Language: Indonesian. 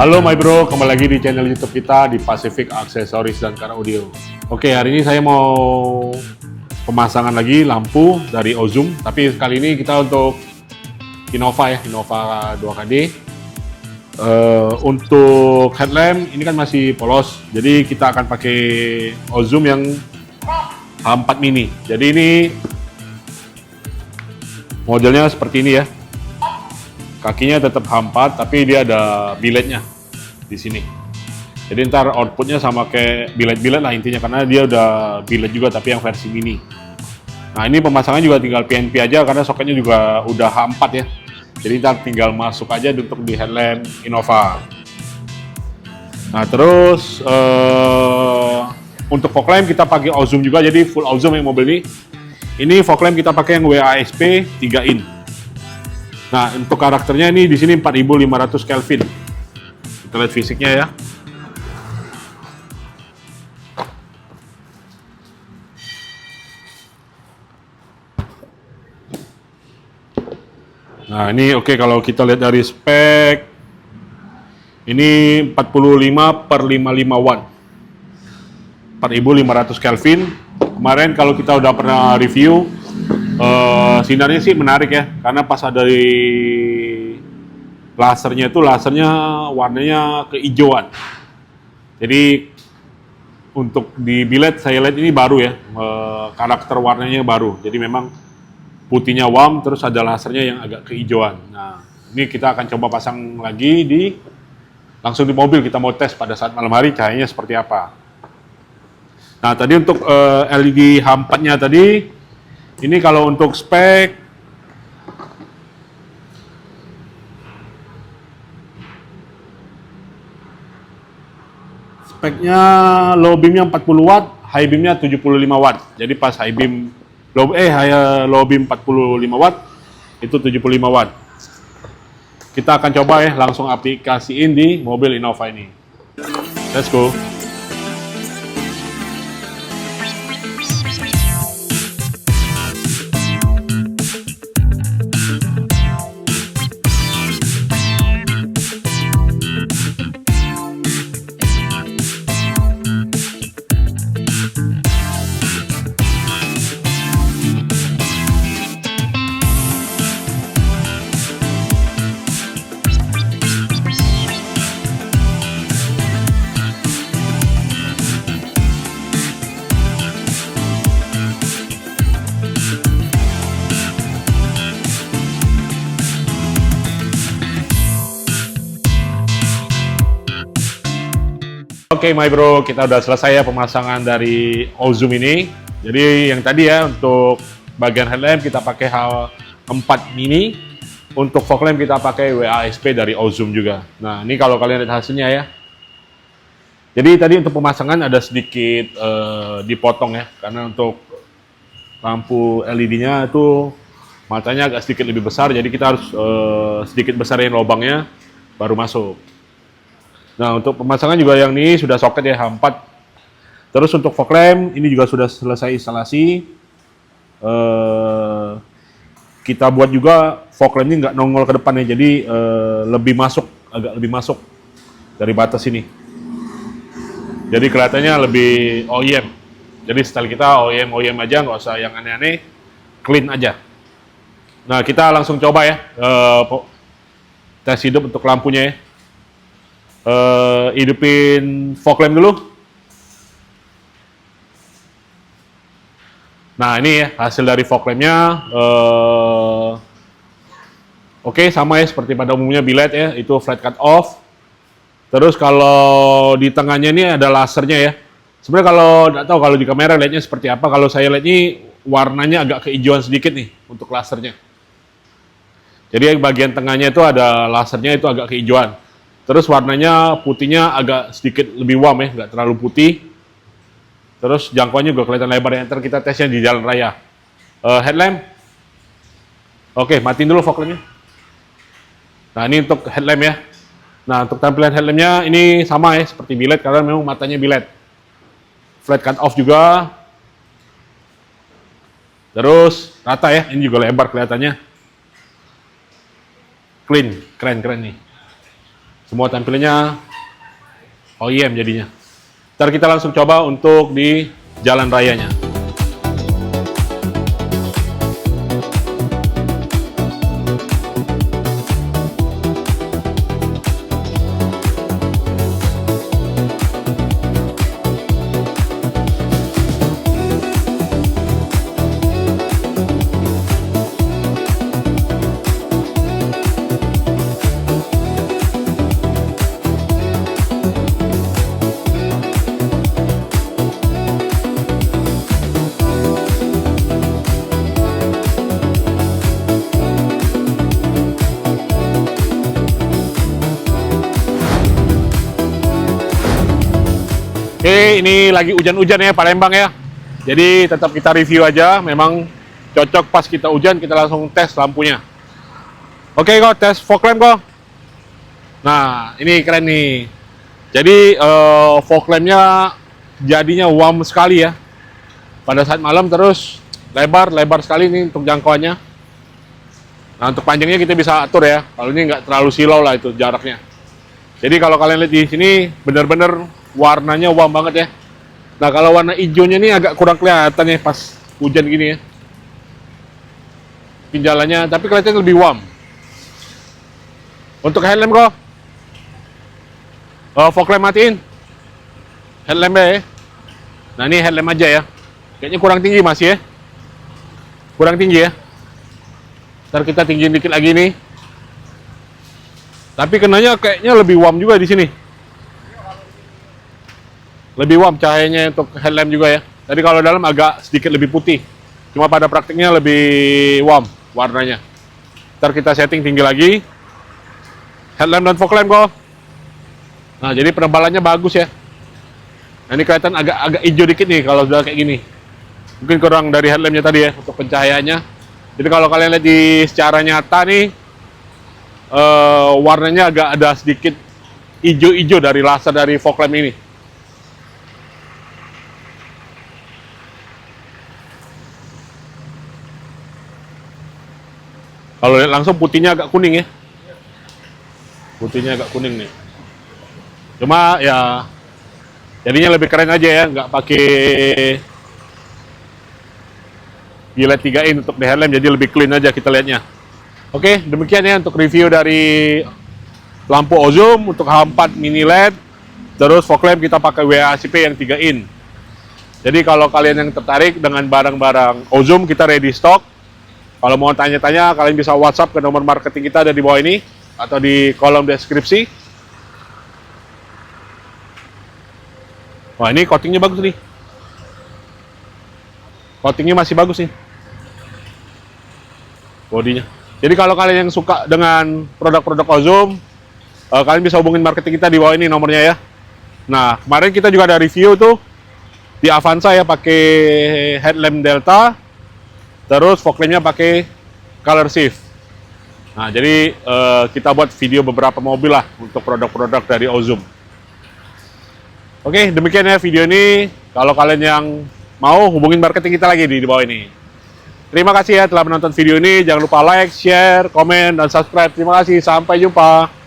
Halo my bro, kembali lagi di channel YouTube kita di Pacific Accessories dan Car Audio. Oke, hari ini saya mau pemasangan lagi lampu dari Ozum, tapi kali ini kita untuk Innova ya, Innova 2KD. Untuk headlamp ini kan masih polos, jadi kita akan pakai Ozum yang H4 mini. Jadi ini modelnya seperti ini ya. Kakinya tetap H4, tapi dia ada biletnya di sini. Jadi ntar outputnya sama kayak bilet-bilet lah intinya, karena dia udah bilet juga tapi yang versi mini. Nah ini pemasangan juga tinggal PNP aja karena soketnya juga udah H4 ya. Jadi ntar tinggal masuk aja untuk di headlamp Innova. Nah terus untuk fog lamp kita pakai Ozum juga, jadi full Ozum yang mobil ini. Ini fog lamp kita pakai yang WASP 3 in. Nah, untuk karakternya ini di sini 4500 Kelvin. Kita lihat fisiknya ya. Nah, ini oke kalau kita lihat dari spek. Ini 45 per 55 watt. 4500 Kelvin. Kemarin kalau kita udah pernah review, sinarnya sih menarik ya, karena pas ada di lasernya itu warnanya kehijauan. Jadi untuk di bilet saya lihat ini baru ya, karakter warnanya baru. Jadi memang putihnya warm, terus ada lasernya yang agak kehijauan. Nah ini kita akan coba pasang lagi langsung di mobil, kita mau tes pada saat malam hari cahayanya seperti apa. Nah tadi untuk LED H4-nya tadi. Ini kalau untuk speknya low beamnya 40 watt, high beamnya 75 watt. Jadi pas low beam 45 watt itu 75 watt. Kita akan coba ya langsung aplikasiin di mobil Innova ini. Let's go. Oke my bro, kita udah selesai ya pemasangan dari Ozum ini. Jadi yang tadi ya untuk bagian headlamp kita pakai H4 mini, untuk fog lamp kita pakai WASP dari Ozum juga. Nah ini kalau kalian lihat hasilnya ya. Jadi tadi untuk pemasangan ada sedikit dipotong ya, karena untuk lampu LED-nya itu matanya agak sedikit lebih besar, jadi kita harus sedikit besarin lubangnya baru masuk. Nah untuk pemasangan juga yang ini sudah soket ya H4. Terus untuk fog lamp ini juga sudah selesai instalasi. Kita buat juga fog lamp ini nggak nongol ke depan ya, jadi agak lebih masuk dari batas ini. Jadi kelihatannya lebih OEM. Jadi style kita OEM aja, nggak usah yang aneh-aneh, clean aja. Nah kita langsung coba ya tes hidup untuk lampunya ya. Hidupin fog lamp dulu. Nah ini ya hasil dari fog lampnya. Oke, sama ya seperti pada umumnya bilet ya, itu flat cut off. Terus kalau di tengahnya ini ada lasernya ya. Sebenarnya kalau nggak tahu kalau di kamera lihatnya seperti apa, kalau saya lihat ini warnanya agak kehijauan sedikit nih untuk lasernya. Jadi bagian tengahnya itu ada lasernya, itu agak kehijauan. Terus warnanya putihnya agak sedikit lebih warm ya, nggak terlalu putih. Terus jangkauannya juga kelihatan lebar ya. Ntar kita tesnya di jalan raya. Headlamp. Oke, matiin dulu fog lampnya. Nah ini untuk headlamp ya. Nah untuk tampilan headlampnya ini sama ya seperti bilet, karena memang matanya bilet. Flat cut off juga. Terus rata ya, ini juga lebar kelihatannya. Clean, keren nih. Semua tampilannya OEM jadinya. Ntar kita langsung coba untuk di jalan rayanya. Oke, ini lagi hujan-hujan ya Palembang ya. Jadi tetap kita review aja. Memang cocok pas kita hujan, kita langsung tes lampunya. Oke kok, tes fog lamp kok. Nah, ini keren nih. Jadi fog lampnya jadinya warm sekali ya. Pada saat malam terus lebar sekali nih untuk jangkauannya. Nah, untuk panjangnya kita bisa atur ya. Kalau ini nggak terlalu silau lah itu jaraknya. Jadi kalau kalian lihat di sini bener-bener warnanya warm banget ya. Nah, kalau warna hijaunya ini agak kurang kelihatan ya pas hujan gini ya. Pinjalannya, tapi kelihatannya lebih warm. Untuk headlamp kok. Fog lamp matiin. Headlamp ya. Nah, ini headlamp aja ya. Kayaknya kurang tinggi masih ya. Kurang tinggi ya. Ntar kita tinggiin dikit lagi nih. Tapi kenanya kayaknya lebih warm juga di sini. Lebih warm cahayanya untuk headlamp juga ya. Tadi kalau dalam agak sedikit lebih putih. Cuma pada praktiknya lebih warm warnanya. Ntar kita setting tinggi lagi. Headlamp dan fog lamp kok. Nah, jadi penebalannya bagus ya. Nah, ini kelihatan agak hijau dikit nih kalau sudah kayak gini. Mungkin kurang dari headlampnya tadi ya untuk pencahayaannya. Jadi kalau kalian lihat di secara nyata nih, warnanya agak ada sedikit hijau-hijau dari laser dari fog lamp ini. Kalau lihat langsung putihnya agak kuning ya. Putihnya agak kuning nih. Cuma ya jadinya lebih keren aja ya, nggak pakai LED 3 in untuk di headlamp, jadi lebih clean aja kita lihatnya. Oke, demikian ya untuk review dari lampu Ozum untuk H4 mini LED. Terus fog lamp kita pakai WACP yang 3 in. Jadi kalau kalian yang tertarik dengan barang-barang Ozum, kita ready stock. Kalau mau tanya-tanya, kalian bisa WhatsApp ke nomor marketing kita ada di bawah ini atau di kolom deskripsi. Wah, ini coatingnya bagus nih. Coatingnya masih bagus nih. Bodinya. Jadi kalau kalian yang suka dengan produk-produk Ozum, kalian bisa hubungin marketing kita di bawah ini nomornya ya. Nah, kemarin kita juga ada review tuh di Avanza ya, pakai headlamp Delta. Terus fog lampnya pakai color shift. Nah, jadi kita buat video beberapa mobil lah untuk produk-produk dari Ozum. Oke, demikian ya video ini. Kalau kalian yang mau, hubungin marketing kita lagi di bawah ini. Terima kasih ya telah menonton video ini. Jangan lupa like, share, komen, dan subscribe. Terima kasih. Sampai jumpa.